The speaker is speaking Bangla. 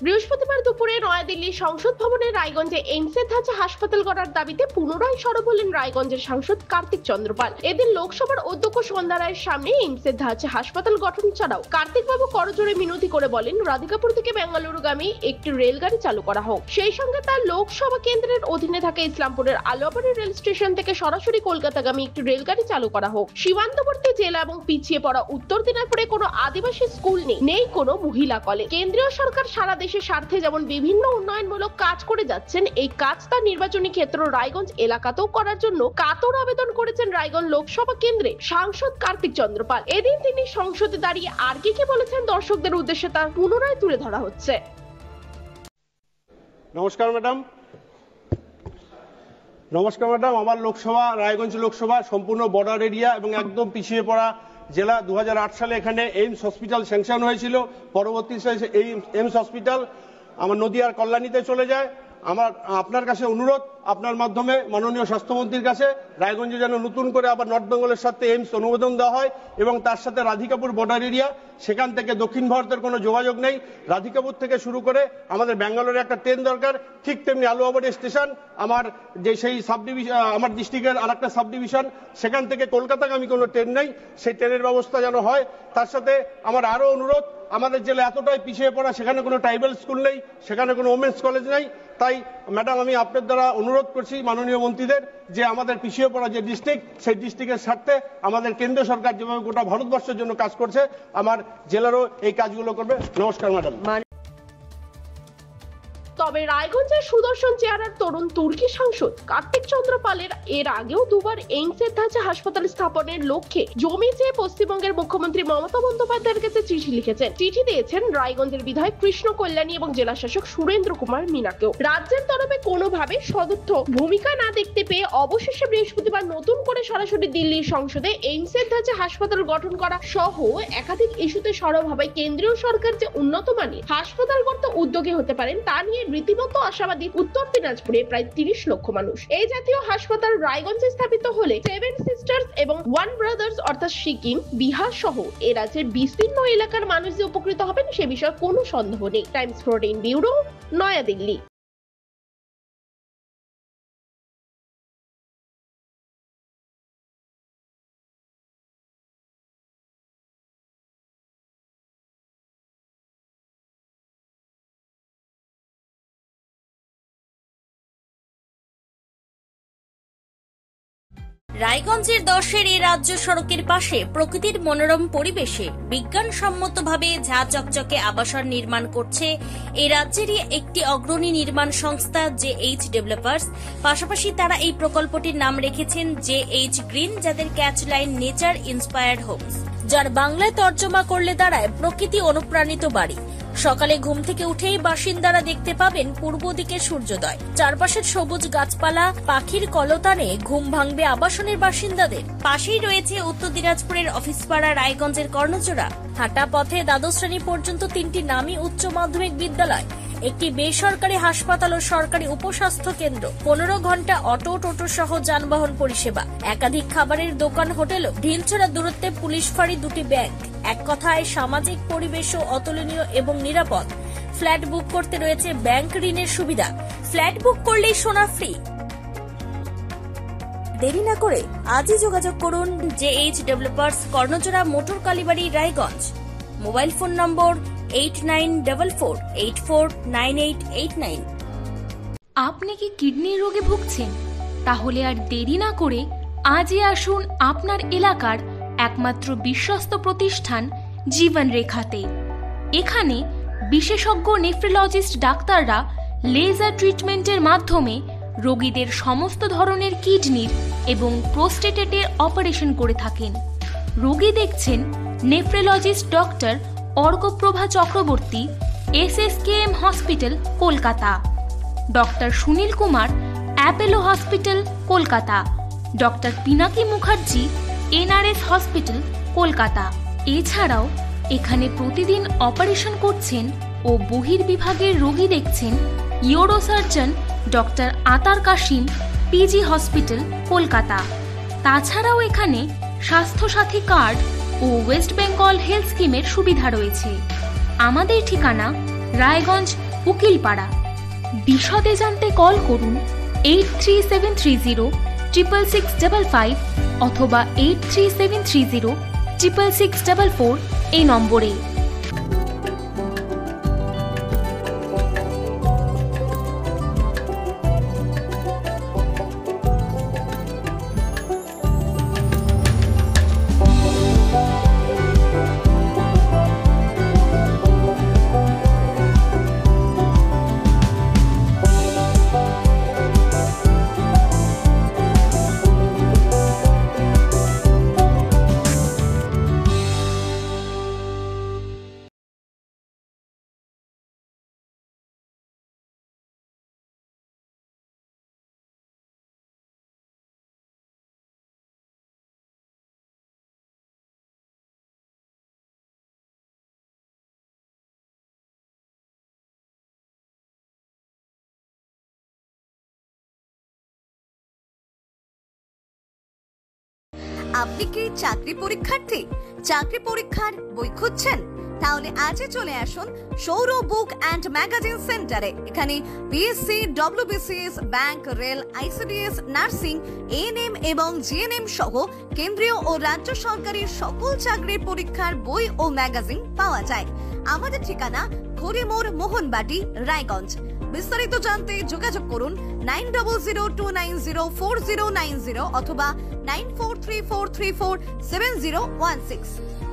বৃহস্পতিবার দুপুরে নয়াদিল্লির সংসদ ভবনের রায়গঞ্জে এইমসের ধাঁচে হাসপাতাল করার দাবিতে পুনরায় সরব হলেন রায়গঞ্জের সাংসদ কার্তিক চন্দ্রপাল। এদিন লোকসভার অধ্যক্ষ সন্ধ্যা রায়ের সামনে এইমসের ধাঁচে হাসপাতাল গঠন ছাড়াও কার্তিকবাবু করজোড়ে মিনতি করে বলেন রাধিকাপুর থেকে বেঙ্গালুরুগামী একটি রেলগাড়ি চালু করা হোক। সেই সঙ্গে তার লোকসভা কেন্দ্রের অধীনে থাকা ইসলামপুরের আলোয়াবাড়ি রেল স্টেশন থেকে সরাসরি কলকাতাগামী একটি রেলগাড়ি চালু করা হোক। সীমান্তবর্তী জেলা এবং পিছিয়ে পড়া উত্তর দিনাজপুরে কোনো আদিবাসী স্কুল নেই কোনো মহিলা কলেজ। কেন্দ্রীয় সরকার সারা দেশের স্বার্থে যেমন বিভিন্ন উন্নয়নমূলক কাজ করে যাচ্ছেন, এই কাজ তার নির্বাচনী ক্ষেত্র রায়গঞ্জ এলাকাতেও করার জন্য কাতর আবেদন করেছেন রায়গঞ্জ লোকসভা কেন্দ্রে সাংসদ কার্তিক চন্দ্রপাল। এদিন তিনি সংসদে দাঁড়িয়ে আর কি বলেছেন দর্শকদের উদ্দেশ্যে তা পুনরায় তুলে ধরা হচ্ছে। নমস্কার ম্যাডাম। আমার লোকসভা রায়গঞ্জ লোকসভা সম্পূর্ণ বর্ডার এরিয়া এবং একদম পিছিয়ে পড়া জেলা। 2008 সালে এখানে এইমস হসপিটাল স্যাংশন হয়েছিল। পরবর্তী এই এইমস হসপিটাল আমার নদিয়ার কল্যাণীতে চলে যায়। আমার আপনার কাছে অনুরোধ, আপনার মাধ্যমে মাননীয় স্বাস্থ্যমন্ত্রীর কাছে, রায়গঞ্জে যেন নতুন করে আবার নর্থ বেঙ্গলের সাথে এইমস অনুমোদন দেওয়া হয় এবং তার সাথে রাধিকাপুর বর্ডার এরিয়া, সেখান থেকে দক্ষিণ ভারতের কোনো যোগাযোগ নেই। রাধিকাপুর থেকে শুরু করে আমাদের ব্যাঙ্গালোরে একটা ট্রেন দরকার, ঠিক তেমনি আলুয়াবাড়ি স্টেশন আমার যে সেই সাব ডিভিশন, আমার ডিস্ট্রিক্টের আর একটা সাব ডিভিশন, সেখান থেকে কলকাতাগামী কোনো ট্রেন নেই, সেই ট্রেনের ব্যবস্থা যেন হয়। তার সাথে আমার আরো অনুরোধ, আমাদের জেলা এতটাই পিছিয়ে পড়া, সেখানে কোনো ট্রাইবাল স্কুল নেই, সেখানে কোনো ওমেন্স কলেজ নেই। তাই ম্যাডাম আমি আপনার দ্বারা অনুরোধ করছি মাননীয় মন্ত্রীদের যে আমাদের পিছিয়ে পড়া যে ডিস্ট্রিক্ট, সেই ডিস্ট্রিক্টের স্বার্থে আমাদের কেন্দ্রীয় সরকার যেভাবে গোটা ভারতবর্ষের জন্য কাজ করছে, আমার জেলারও এই কাজগুলো করবে। নমস্কার ম্যাডাম। তবে রায়গঞ্জের সুদর্শন চেহারার তরুণ তুর্কি সাংসদ কার্তিক চন্দ্রপালের এর আগেও দুবার এইমসের ধাঁচে হাসপাতাল স্থাপনের লক্ষ্যে জমি চেয়ে পশ্চিমবঙ্গের মুখ্যমন্ত্রী মমতা বন্দ্যোপাধ্যায়ের কাছে চিঠি লিখেছেন। চিঠি দিয়েছেন রায়গঞ্জের বিধায়ক কৃষ্ণ কল্যাণী এবং জেলা শাসক সুরেন্দ্র কুমার মীনাকেও। রাজ্যের তরফে কোনোভাবে সদর্থ ভূমিকা না দেখতে পেয়ে অবশেষে বৃহস্পতিবার নতুন করে সরাসরি দিল্লির সংসদে এইমসের ধাঁচে হাসপাতাল গঠন করা সহ একাধিক ইস্যুতে সরব হবে কেন্দ্রীয় সরকার যে উন্নত মানের হাসপাতাল করতে উদ্যোগী হতে পারেন তা নিয়ে রীতিমতো আশাবাদী উত্তর দিনাজপুরে প্রায় 30 লক্ষ মানুষ। এই জাতীয় হাসপাতাল রায়গঞ্জে স্থাপিত হলে 7 সিস্টার্স এবং 1 ব্রাদার্স অর্থাৎ সিকিম, বিহার সহ এ রাজ্যের বিস্তীর্ণ এলাকার মানুষ যে উপকৃত হবেন সে বিষয়ে কোনো সন্দেহ নেই। Times 14 bureau, New Delhi. রায়গঞ্জের 10-এর এই রাজ্য সড়কের পাশে প্রকৃতির মনোরম পরিবেশে বিজ্ঞানসম্মতভাবে ঝা চকচকে আবাসন নির্মাণ করছে এই রাজ্যেরই একটি অগ্রণী নির্মাণ সংস্থা JH ডেভেলপার্স। পাশাপাশি তারা এই প্রকল্পটির নাম রেখেছেন JH গ্রিন, যাদের catch line nature inspired homes, যার বাংলায় তর্জমা করলে দাঁড়ায় প্রকৃতি অনুপ্রাণিত বাড়ি। সকালে ঘুম থেকে উঠেই বাসিন্দারা দেখতে পাবেন পূর্ব দিকে সূর্যোদয়, চারপাশের সবুজ গাছপালা, পাখির কলতানে ঘুম ভাঙবে আবাসনের বাসিন্দাদের। পাশেই রয়েছে উত্তর দিনাজপুরের অফিসপাড়া রায়গঞ্জের কর্ণচূড়া। হাঁটা পথে দ্বাদশ শ্রেণী পর্যন্ত 3টি নামী উচ্চ মাধ্যমিক বিদ্যালয়, একটি বেসরকারি হাসপাতাল ও সরকারি উপস্বাস্থ্য কেন্দ্র, 15 ঘন্টা অটো টোটো সহ যানবাহন পরিষেবা, একাধিক খাবারের দোকান, হোটেলও, ঢিলছড়া দূরত্বে পুলিশ ফাঁড়ি, 2টি ব্যাংক। এক কথায় সামাজিক পরিবেশও অতুলনীয় এবং নিরাপদ। ফ্ল্যাট বুক করতে রয়েছে ব্যাংক ঋণের সুবিধা। ফ্ল্যাট বুক করলেই সোনা ফ্রি। দেরি না করে আজই যোগাযোগ করুন JH developers, Karnachura, motor Kalibari, Raiganj. Mobile phone number 8944849889। আপনি কি কিডনি রোগে ভুগছেন? তাহলে আর দেরি না করে আজই আসুন আপনার এলাকার একমাত্র বিশ্বস্ত প্রতিষ্ঠান জীবন রেখাতে। এখানে বিশেষজ্ঞ নেফ্রোলজিস্ট ডাক্তাররা লেজার ট্রিটমেন্টের মাধ্যমে রোগীদের সমস্ত ধরনের কিডনির এবং প্রোস্টেটের অপারেশন করে থাকেন। রোগী দেখছেন nephrologist doctor Arkaprava Chakraborty, SSKM hospital, Kolkata. Doctor Sunil Kumar, Apollo hospital, Kolkata. Doctor Pinaki Mukherjee, NRS hospital, Kolkata. এছাড়াও এখানে প্রতিদিন অপারেশন করছেন ও বহির্বিভাগের রোগী দেখছেন ইউরোসার্জন ডক্টর আতার কাশিম, PG হসপিটাল, কলকাতা। তাছাড়াও এখানে স্বাস্থ্যসাথী কার্ড ও ওয়েস্ট বেঙ্গল হেলথ স্কিমের সুবিধা রয়েছে। আমাদের ঠিকানা রায়গঞ্জ উকিলপাড়া। বিশদে জানতে কল করুন 8373306655 অথবা 8373066644 এই নম্বরে। আপনি কি চাকরি পরীক্ষার্থী? চাকরি পরীক্ষার বই খুঁজছেন? তাহলে আজই চলে আসুন সৌর বুক অ্যান্ড ম্যাগাজিন সেন্টারে। এখানে BSc, WBCS, bank, rail, ICDS, nursing, ANM এবং জিএনএম সহ কেন্দ্রীয় ও রাজ্য সরকারের সকল চাকরির পরীক্ষার বই ও ম্যাগাজিন পাওয়া যায়। আমাদের ঠিকানা খড়িমোড়, মোহনবাটি, রায়গঞ্জ। বিস্তারিত জানতে যোগাযোগ করুন 9002904090 অথবা 9434347016।